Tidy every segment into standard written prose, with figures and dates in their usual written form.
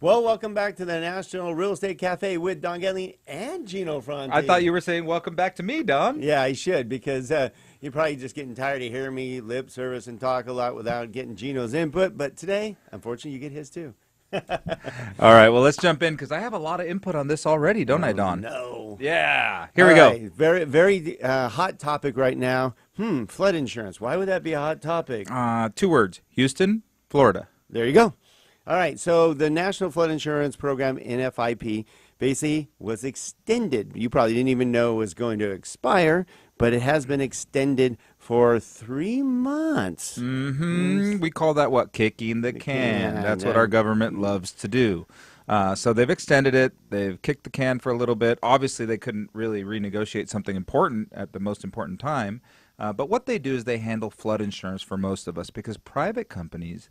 Well, welcome back to the National Real Estate Cafe with Don Gatling and Gino I thought Franti. you were saying welcome back to me, Don. Yeah, I should because you're probably just getting tired of hearing me lip service and talk a lot without getting Gino's input. But today, unfortunately, you get his too. All right, well, let's jump in because I have a lot of input on this already, don't I, Oh Don? no! Yeah, here All we go. right, very hot topic right now. Flood insurance. Why would that be a hot topic? 2 words: Houston, Florida. There you go. All right, so the National Flood Insurance Program, NFIP, basically was extended. You probably didn't even know it was going to expire, but it has been extended for 3 months. We call that what? Kicking the can. That's what our government loves to do. So they've extended it. They've kicked the can for a little bit. Obviously, they couldn't really renegotiate something important at the most important time. But what they do is they handle flood insurance for most of us because private companies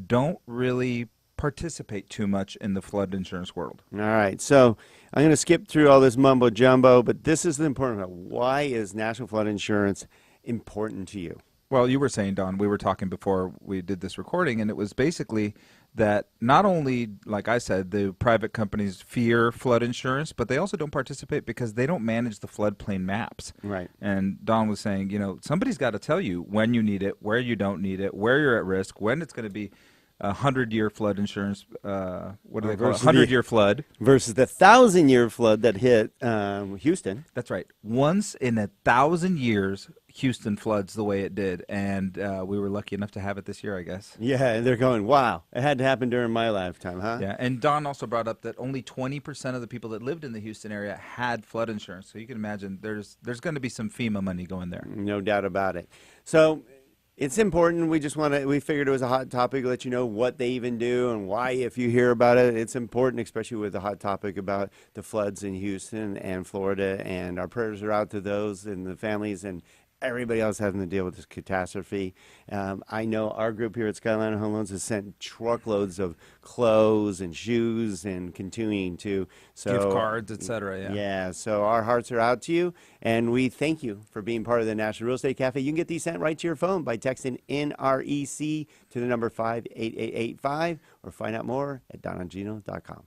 don't really participate too much in the flood insurance world. All right, so I'm going to skip through all this mumbo jumbo, but this is the important part. Why is National Flood Insurance important to you? Well, you were saying, Don, we were talking before we did this recording, and it was basically that not only, like I said, the private companies fear flood insurance, but they also don't participate because they don't manage the floodplain maps. Right. And Don was saying, somebody's got to tell you when you need it, where you don't need it, where you're at risk, when it's going to be a 100-year flood insurance. What do they call it? 100-year flood. Versus the 1,000-year flood that hit Houston. That's right. Once in 1,000 years, Houston floods the way it did, and we were lucky enough to have it this year, I guess. Yeah, and they're going, wow, it had to happen during my lifetime, huh? Yeah, and Don also brought up that only 20% of the people that lived in the Houston area had flood insurance. So you can imagine there's going to be some FEMA money going there. No doubt about it. So it's important. We figured it was a hot topic to let you know what they even do and why, if you hear about it, it's important, especially with the hot topic about the floods in Houston and Florida. And our prayers are out to those and the families and everybody else having to deal with this catastrophe. I know our group here at Skyline Home Loans has sent truckloads of clothes and shoes and continuing to. So, gift cards, etc. Yeah. Yeah, so our hearts are out to you, and we thank you for being part of the National Real Estate Cafe. You can get these sent right to your phone by texting NREC to the number 58885 or find out more at donangino.com.